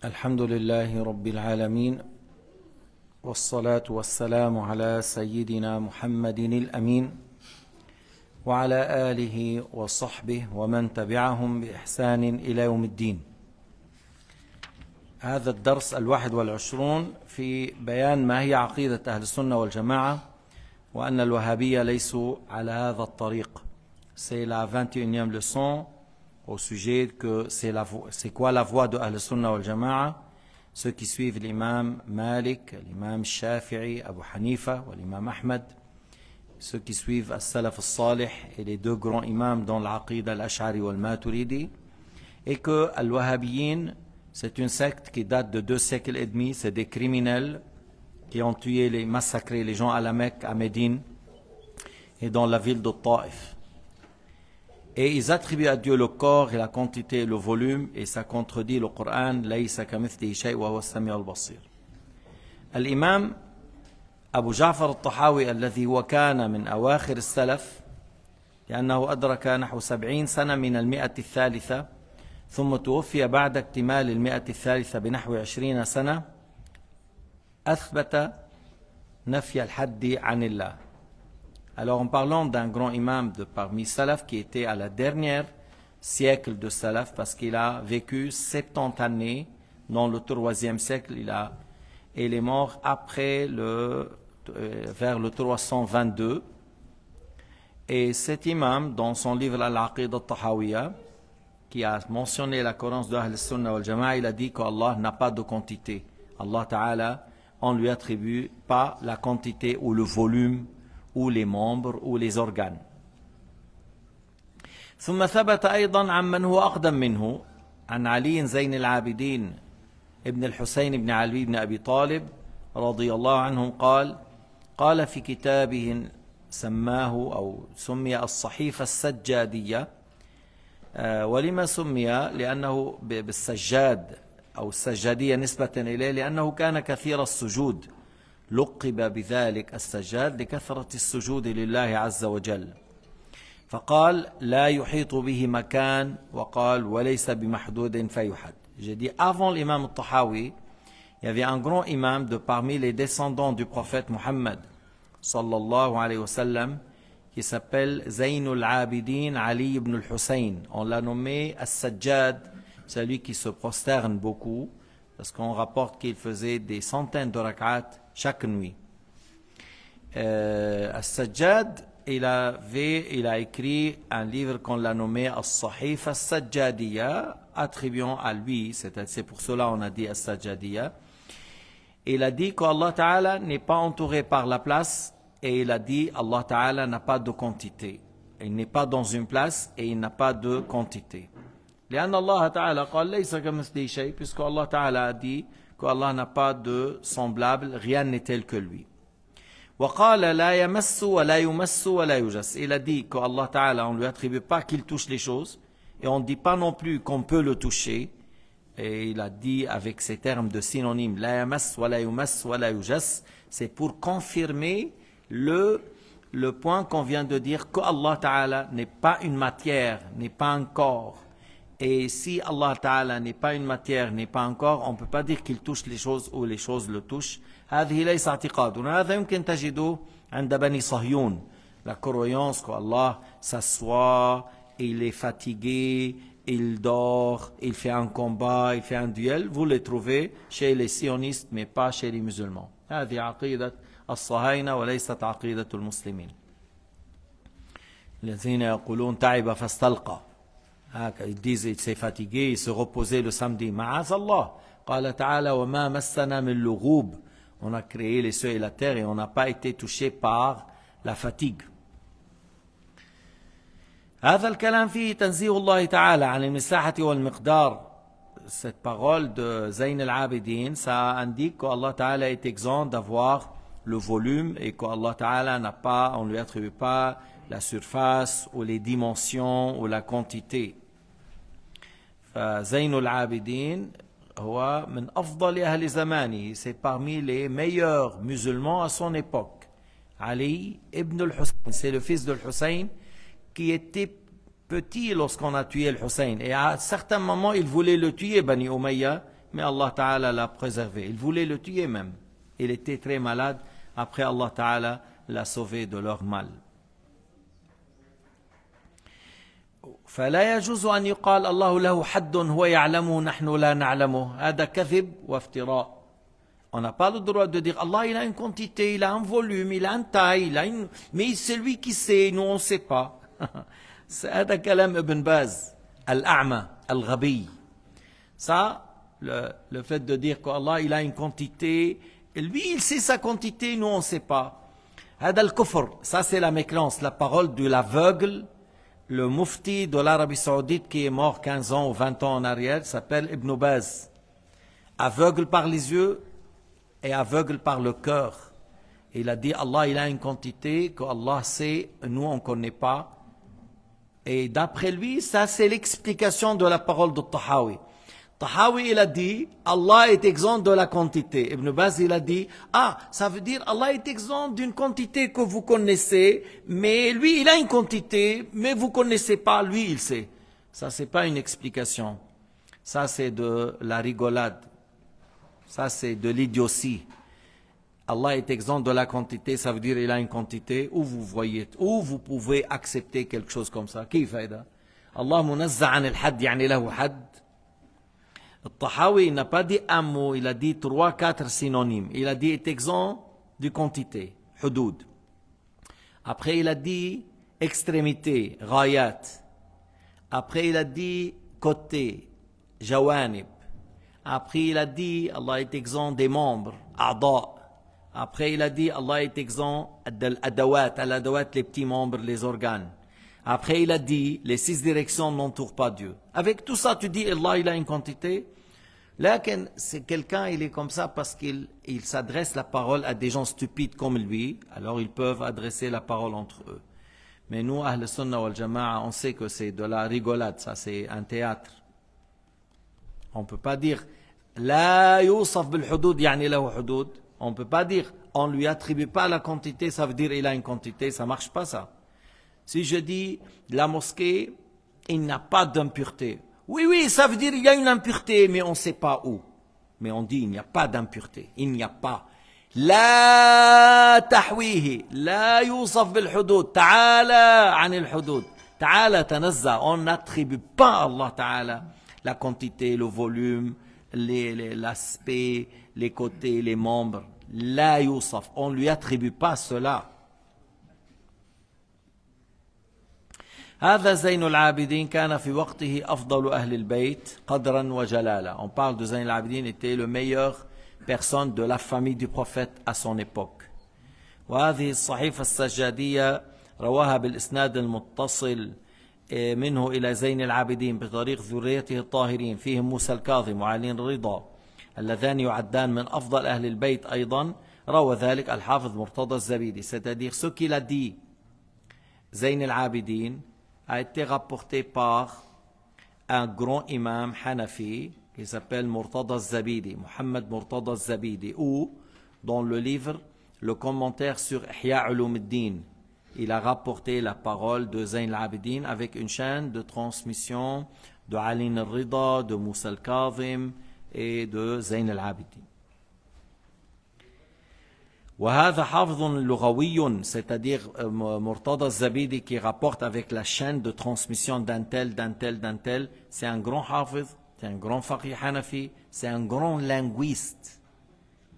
الحمد لله رب العالمين والصلاة والسلام على سيدنا محمد الأمين وعلى آله وصحبه ومن تبعهم بإحسان إلى يوم الدين. هذا الدرس 21 في بيان ما هي عقيدة أهل السنة والجماعة وأن الوهابية ليسوا على هذا الطريق. C'est la 21e leçon au sujet que c'est quoi la voie de Ahl Sunnah wal Jama'a, ceux qui suivent l'imam Malik, l'imam Shafi'i, Abu Hanifa, l'imam Ahmad, ceux qui suivent As-Salaf As-Salih et les deux grands imams dans l'Aqidah Al-Ash'ari wal-Maturidi, et que Al-Wahhabiyyin, c'est une secte qui date de 2 siècles et demi, c'est des criminels qui ont tué, massacré les gens à la Mecque, à Médine et dans la ville de Taif. Et ils attribuent à Dieu le corps et la quantité et le volume, et ça contredit le Coran, لَيْسَ كَمِثْلِهِ شَيْءٌ وَهُوَ السَّمِيعُ الْبَصِيرُ. الإمام أبو جعفر الطحاوي الذي هو كان من أواخر السلف، لأنه أدرك نحو 70 سنة من 100 الثالثة، ثم توفي بعد اكتمال 100 الثالثة بنحو 20 سنة، أثبت نفي الحد عن الله. Alors en parlant d'un grand imam de parmi Salaf qui était à la dernière siècle de Salaf, parce qu'il a vécu 70 années dans le 3e siècle, et il est mort après vers le 322. Et cet imam, dans son livre Al-Aqidah Al-Tahawiyya, qui a mentionné la cohérence de Ahl Sunnah wal Jama'a, il a dit qu'Allah n'a pas de quantité. Allah Ta'ala, on lui attribue pas la quantité ou le volume ou les membres ou les organes. ثم ثبت أيضا عمن هو أقدم منه عن علي زين العابدين ابن الحسين بن علي بن أبي طالب رضي الله عنهم قال في كتابه سماه أو سمي الصحيفة السجادية. ولما سمي؟ لأنه بالسجاد أو السجادية نسبة إليه لأنه كان كثير السجود، لقب بذلك السجاد لكثرة السجود لله عز وجل. فقال لا يحيط به مكان، وقال وليس بمحدود فيحد. J'ai dit avant l'imam al-Tahawi, il y avait un grand imam de parmi les descendants du prophète Muhammad sallallahu alayhi wa sallam qui s'appelle Zaynul Abidin Ali ibn al-Hussein. On l'a nommé As-Sajjad, celui qui se prosterne beaucoup, parce qu'on rapporte qu'il faisait des centaines de rak'at chaque nuit. As-Sajjad, il a écrit un livre qu'on l'a nommé As-Sahifa As-Sajjadiyya, attribuant à lui, c'est pour cela on a dit As-Sajjadiyya. Il a dit qu'Allah Ta'ala n'est pas entouré par la place, et il a dit Allah Ta'ala n'a pas de quantité. Il n'est pas dans une place et il n'a pas de quantité. لأن الله تعالى قال ليس كمثله شيء, puisque Allah Ta'ala a dit qu'Allah n'a pas de semblable, rien n'est tel que lui. وقال لا يمس ولا يمس ولا يجس. Il a dit qu'Allah Ta'ala, on ne lui attribue pas qu'il touche les choses, et on ne dit pas non plus qu'on peut le toucher. Et il a dit avec ces termes de synonymes, لا يمس ولا يمس ولا يجس, c'est pour confirmer le point qu'on vient de dire, qu'Allah Ta'ala n'est pas une matière, n'est pas un corps. Et si Allah Ta'ala n'est pas une matière, n'est pas un corps, on ne peut pas dire qu'il touche les choses ou les choses le touchent. هذه ليس اعتقادنا. هذا يمكن تجده عند بني صهيون. La croyance qu'Allah s'assoit, il est fatigué, il dort, il fait un combat, il fait un duel. Vous les trouvez chez les sionistes, mais pas chez les musulmans. هذه عقيدة الصهاينة وليست عقيدة المسلمين. الذين يقولون تعب فاستلقى. Ils disent il s'est fatigué, il se reposait le samedi. Ma'az Allah. قال تعالى وما مسنا من لغوب. On a créé les cieux et la terre et on n'a pas été touché par la fatigue. هذا الكلام فيه تنزيه الله تعالى عن المساحة والمقدار. Cette parole de Zayn al-Abidin, ça indique qu'Allah Ta'ala est exempt d'avoir le volume et qu'Allah Ta'ala n'a pas, on ne lui attribue pas la surface ou les dimensions ou la quantité. فزين العابدين هو من أفضل أهل زمانه, c'est parmi les meilleurs musulmans à son époque. Ali ibn al-Hussein, c'est le fils de Hussein qui était petit lorsqu'on a tué le Hussein. Et à certains moments, il voulait le tuer, Bani Umayya, mais Allah Ta'ala l'a préservé. Il voulait le tuer même. Il était très malade. Après, Allah Ta'ala l'a sauvé de leur mal. فلا يجوز أن يقال الله له حد هو يعلمه نحن لا نعلمه. هذا كذب وافتراء. On n'a pas le droit de dire Allah il a une quantité, il a un volume, il a une taille, mais c'est lui qui sait, nous on ne sait pas. هذا كلام ابن باز الأعمى الغبي. Ça, le fait de dire qu'Allah il a une quantité, lui il sait sa quantité, nous on ne sait pas. هذا الكفر. Ça c'est la mécréance, la parole de l'aveugle. Le mufti de l'Arabie Saoudite qui est mort 15 ans ou 20 ans en arrière s'appelle Ibn Baz. Aveugle par les yeux et aveugle par le cœur. Il a dit Allah il a une quantité que Allah sait, nous on ne connaît pas. Et d'après lui, ça c'est l'explication de la parole de Tahawi. Tahawi il a dit Allah est exempt de la quantité. Ibn Baz il a dit ça veut dire Allah est exempt d'une quantité que vous connaissez, mais lui il a une quantité, mais vous connaissez pas, lui il sait. Ça c'est pas une explication. Ça c'est de la rigolade. Ça c'est de l'idiotie. Allah est exempt de la quantité, ça veut dire il a une quantité où vous voyez, où vous pouvez accepter quelque chose comme ça. كيف هذا؟ Allah منزه عن الحد يعني له حد. Tahawi il n'a pas dit un mot, il a dit 3-4 synonymes. Il a dit est exempt de quantité, hudud. Après il a dit extrémité, ghayat. Après il a dit côté, jawanib. Après il a dit Allah est exempt des membres, a'da. Après il a dit Allah est exempt de l'adawat, les petits membres, les organes. Après, il a dit, les 6 directions n'entourent pas Dieu. Avec tout ça, tu dis, Allah, il a une quantité. Là, c'est quelqu'un, il est comme ça parce qu'il s'adresse la parole à des gens stupides comme lui. Alors, ils peuvent adresser la parole entre eux. Mais nous, Ahl Sunnah wal Jama'a, on sait que c'est de la rigolade, ça, c'est un théâtre. On ne peut pas dire, La yusaf bil hudud, yani lahu hudud. On ne peut pas dire, on ne lui attribue pas la quantité, ça veut dire, il a une quantité, ça ne marche pas ça. Si je dis la mosquée, il n'a pas d'impureté. Oui, ça veut dire qu'il y a une impureté, mais on ne sait pas où. Mais on dit il n'y a pas d'impureté. Il n'y a pas. La tahwihi, la yusaf bil hudud, ta'ala anil hudud. Ta'ala tanazza, on n'attribue pas à Allah Ta'ala la quantité, le volume, l'aspect, les côtés, les membres. La yusaf, on ne lui attribue pas cela. هذا زين العابدين كان في وقته أفضل أهل البيت قدرا وجلالا. On parle de Zayn al-Abidin était le meilleur personne de la famille du prophète à son époque. وهذه الصحيفة السجادية رواها بالإسناد المتصل منه إلى زين العابدين بطريق ذريته الطاهرين فيهم موسى الكاظم وعلي الرضا اللذان يعدان من أفضل أهل البيت أيضا. روى ذلك الحافظ مرتضى الزبيدي. C'est-à-dire ce qu'il a dit Zayn al-Abidin a été rapporté par un grand imam Hanafi qui s'appelle Murtada al-Zabidi, Muhammad Murtada al-Zabidi, ou dans le livre, le commentaire sur Ihya Ulumuddin, il a rapporté la parole de Zayn al-Abidin avec une chaîne de transmission de Ali al-Rida, de Moussa al-Kazim et de Zayn al-Abidin. وهذا حافظ لغوي, c'est-à-dire Murtada al-Zabidi qui rapporte avec la chaîne de transmission d'un tel, c'est un grand hafiz, c'est un grand faqih hanafi, c'est un grand linguiste.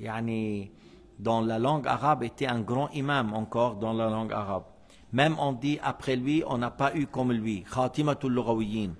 Yani, dans la langue arabe, était un grand imam encore dans la langue arabe. Même on dit après lui, on n'a pas eu comme lui, khatimatul lughawiyin.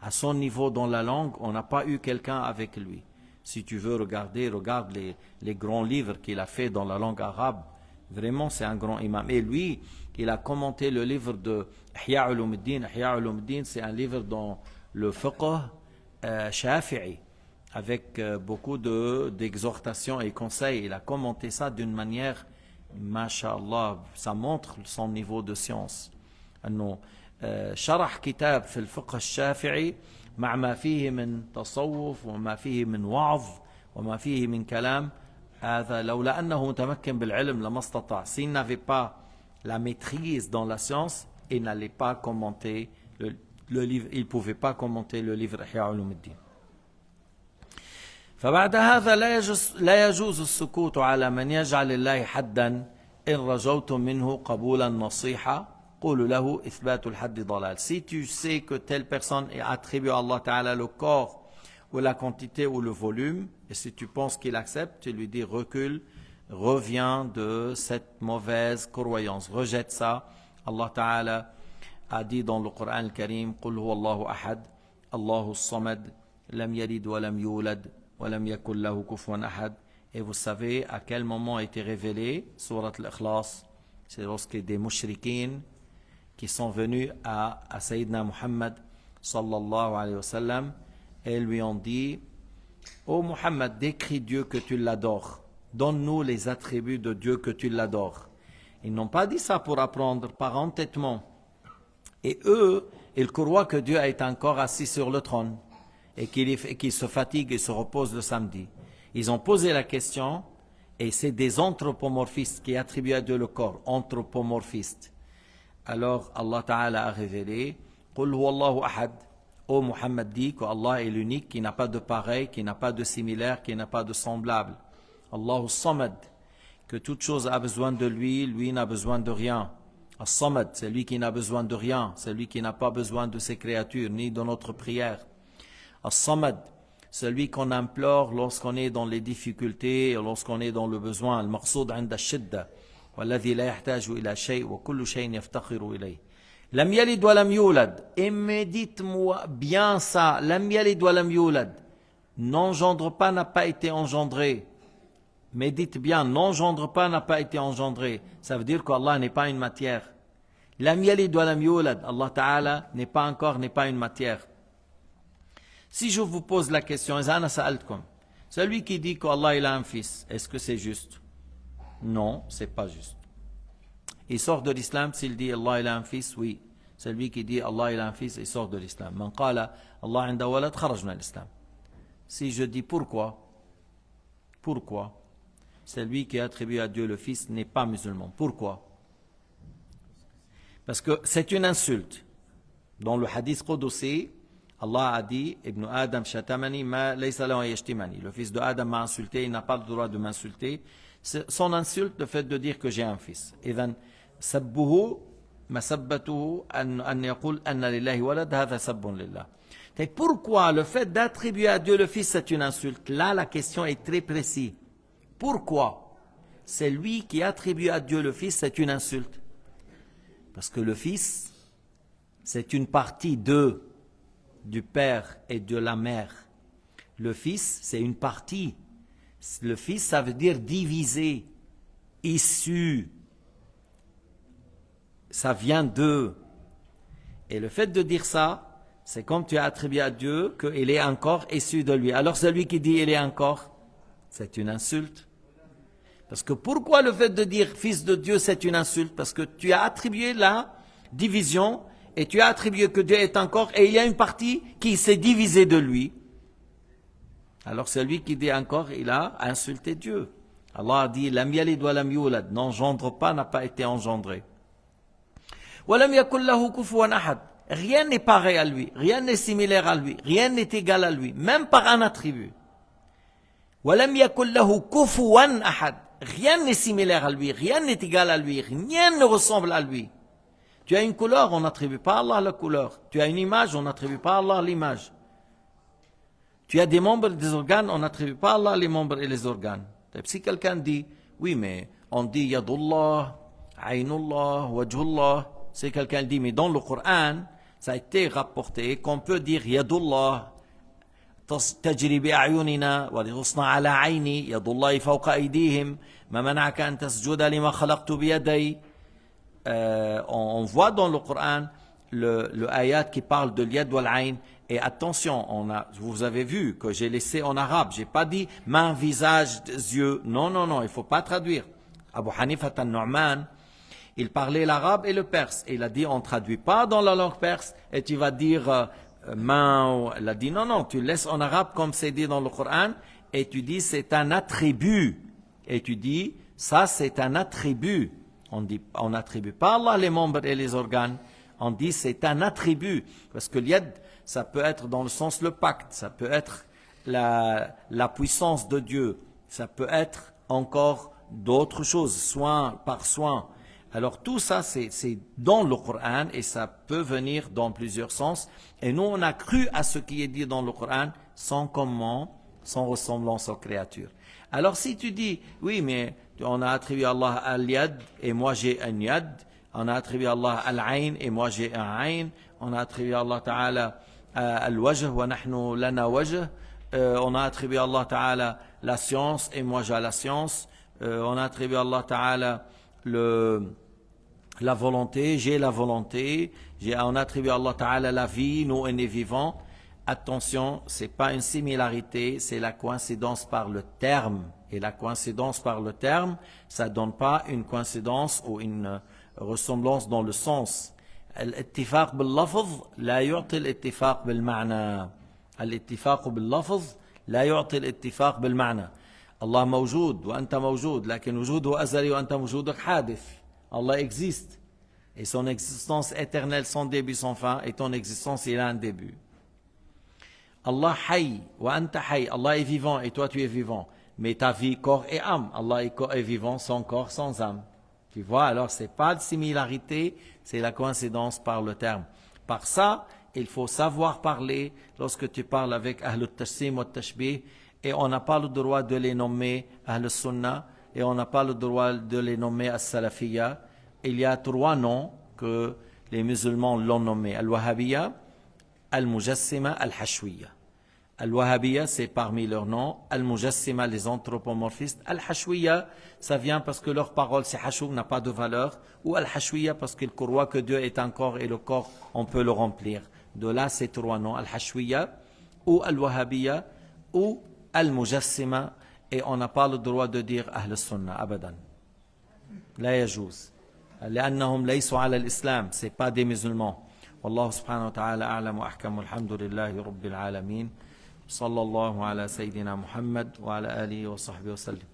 À son niveau dans la langue, on n'a pas eu quelqu'un avec lui. Si tu veux regarde les grands livres qu'il a fait dans la langue arabe. Vraiment, c'est un grand imam. Et lui, il a commenté le livre de Ihya Ulumuddin. Ihya Ulumuddin, c'est un livre dans le fiqh shafi'i, avec beaucoup d'exhortations et conseils. Il a commenté ça d'une manière, masha'Allah, ça montre son niveau de science. شرح كتاب في الفقه الشافعي مع ما فيه من تصوف وما فيه من وعظ وما فيه من كلام. هذا لولا أنه متمكن بالعلم لما استطاع. S'il n'avait pas la maîtrise dans la science, il n'allait pas commenter le livre, il ne pouvait pas commenter le livre Ihya Ulumuddin. فبعد هذا لا يجوز السكوت على من يجعل الله حدا إن رجوتم منه قبول النصيحة قولوا له إثبات الحد ضلال. Si tu sais que telle personne attribue à Allah Ta'ala le corps ou la quantité ou le volume, et si tu penses qu'il accepte, tu lui dis recule, reviens de cette mauvaise croyance, rejette ça. Allah Ta'ala a dit dans le Coran al-Karim قل هو الله أحد الله الصمد لم يلد ولم يولد ولم يكن له كفوا أحد. Et vous savez à quel moment a été révélé Surat al-Ikhlas? C'est lorsque des mushrikines qui sont venus à Sayyidina Muhammad sallallahu alayhi wa sallam et lui ont dit ô Muhammad, décris Dieu que tu l'adores, donne-nous les attributs de Dieu que tu l'adores. Ils n'ont pas dit ça pour apprendre par entêtement. Et eux, ils croient que Dieu est encore assis sur le trône et qu'il se fatigue et se repose le samedi. Ils ont posé la question et c'est des anthropomorphistes qui attribuent à Dieu le corps, anthropomorphistes. Alors Allah Ta'ala a révélé قُلْ هُوَ اللَّهُ أَحَدٌ. Ô Muhammad dit qu'Allah est l'unique, qui n'a pas de pareil, qui n'a pas de similaire, qui n'a pas de semblable. Allahu Samad, que toute chose a besoin de lui, lui n'a besoin de rien. As-Samad, c'est lui qui n'a besoin de rien, c'est lui qui n'a pas besoin de ses créatures, ni de notre prière. As-Samad, celui qu'on implore lorsqu'on est dans les difficultés, lorsqu'on est dans le besoin. Al-Maqsoud 'inda ash-shidda, walladhi la yahtaju ila shay' wa kullu shay'in yaftakhiru ilayh. Lam yalid wa lam yulad. Et médite-moi bien ça. Lam yalid wa lam yulad. N'engendre pas, n'a pas été engendré. Médite bien, n'engendre pas, n'a pas été engendré. Ça veut dire qu'Allah n'est pas une matière. Lam yalid wa lam yulad. Allah Ta'ala n'est pas encore, n'est pas une matière. Si je vous pose la question, celui qui dit qu'Allah il a un fils, est-ce que c'est juste? Non, c'est pas juste. Il sort de l'islam s'il dit Allah il a un fils, oui. Celui qui dit Allah il a un fils, il sort de l'islam. Man qala Allah inda walad kharaj min l'islam. Si je dis pourquoi, celui qui attribue à Dieu le fils n'est pas musulman. Pourquoi? Parce que c'est une insulte. Dans le hadith Qudsi, Allah a dit Ibn Adam shatamani ma laysa lahu yashtimani. Le fils de Adam m'a insulté, il n'a pas le droit de m'insulter. Son insulte, le fait de dire que j'ai un fils. Idhan sabbuhu masabbatuhu an yaqul anna lillahi walad hadha sabbun lillah. Pourquoi le fait d'attribuer à Dieu le fils c'est une insulte? Là la question est très précise. Pourquoi c'est lui qui attribue à Dieu le fils c'est une insulte? Parce que le fils c'est une partie du père et de la mère. Le fils c'est une partie. Le fils ça veut dire divisé, issu. Ça vient d'eux. Et le fait de dire ça, c'est comme tu as attribué à Dieu qu'il est encore issu de lui. Alors celui qui dit il est encore, c'est une insulte. Parce que pourquoi le fait de dire fils de Dieu c'est une insulte? Parce que tu as attribué la division et tu as attribué que Dieu est encore et il y a une partie qui s'est divisée de lui. Alors celui qui dit encore, il a insulté Dieu. Allah a dit lam yalid wa lam yulad, n'engendre pas, n'a pas été engendré. Wa lam yakul lahu kufuwan ahad. Rien n'est pareil à lui, rien n'est similaire à lui, rien n'est égal à lui, même par un attribut. وَلَمْ يَكُنْ لَهُ كُفُوًا أَحَدٌ. Rien n'est similaire à lui, rien n'est égal à lui, rien ne ressemble à lui. Tu as une couleur, on n'attribue pas à Allah la couleur. Tu as une image, on n'attribue pas à Allah l'image. Tu as des membres et des organes, on n'attribue pas à Allah les membres et les organes. Si quelqu'un dit, oui mais on dit Yadullah, Aynullah, Wajhullah, si quelqu'un dit, mais dans le Coran, ça a été rapporté qu'on peut dire Yadullah, تجري بأعيننا ولتصنع على عيني يد الله فوق أيديهم ما منعك أن تسجد لما خلقت بيدي. On voit dans le Coran le ayat qui parle de l'yad wal ayn. Et attention, vous avez vu que j'ai laissé en arabe, j'ai pas dit main, visage, yeux. Non, il faut pas traduire. Abu Hanifa al-Nu'man, il parlait l'arabe et le perse. Et il a dit on traduit pas dans la langue perse et tu vas dire main. Il a dit non, tu laisses en arabe comme c'est dit dans le Coran et tu dis c'est un attribut. Et tu dis ça c'est un attribut. On n'attribue pas à Allah les membres et les organes. On dit c'est un attribut. Parce que l'yad, ça peut être dans le sens le pacte, ça peut être la puissance de Dieu. Ça peut être encore d'autres choses, soin par soin. Alors tout ça, c'est dans le Coran et ça peut venir dans plusieurs sens. Et nous, on a cru à ce qui est dit dans le Coran sans comment, sans ressemblance aux créatures. Alors si tu dis, oui, mais on a attribué à Allah al-yad et moi j'ai un yad, on a attribué à Allah al-ayn et moi j'ai un ayn, on a attribué à Allah Ta'ala al-wajh wa nahnu lana wajh, on a attribué à Allah Ta'ala la science et moi j'ai la science, on a attribué à Allah Ta'ala la volonté, j'ai la volonté, on a attribué à Allah Ta'ala la vie, nous on est vivants. Attention, c'est pas une similarité, c'est la coïncidence par le terme. Et la coïncidence par le terme, ça donne pas une coïncidence ou une ressemblance dans le sens. الاتفاق باللفظ لا يعطي الاتفاق بالمعنى. الاتفاق باللفظ لا يعطي الاتفاق بالمعنى. الله موجود وأنت موجود, لكن وجوده أزلي وأنت وجودك حادث. Allah existe. Et son existence éternelle, sans début, sans fin, et ton existence, il a un début. Allah hayy wa anta hayy. Allah est vivant et toi tu es vivant. Mais ta vie, corps et âme. Allah est vivant sans corps, sans âme. Tu vois, alors c'est pas de similarité, c'est la coïncidence par le terme. Par ça, il faut savoir parler lorsque tu parles avec Ahl al-Tashsim wa al-Tashbih, et on n'a pas le droit de les nommer Ahl al-Sunnah, et on n'a pas le droit de les nommer As-Salafiyya. Il y a 3 noms que les musulmans l'ont nommé. Al-Wahhabiyya, Al-Mujassima, Al-Hashwiyya. Al-Wahhabiyya, c'est parmi leurs noms. Al-Mujassima, les anthropomorphistes. Al-Hashwiyya, ça vient parce que leur parole, c'est Hashou, n'a pas de valeur. Ou Al-Hashwiyya, parce qu'ils croient que Dieu est un corps et le corps, on peut le remplir. De là, ces 3 noms. Al-Hashwiyya, ou Al-Wahhabiyya, ou Al-Mujassima. Et on n'a pas le droit de dire Ahl al-Sunnah, abadan. La yajouz. لأنهم ليسوا على الإسلام, c'est pas des musulmans. والله سبحانه وتعالى أعلم وأحكم والحمد لله رب العالمين صلى الله على سيدنا محمد وعلى آله وصحبه وسلم.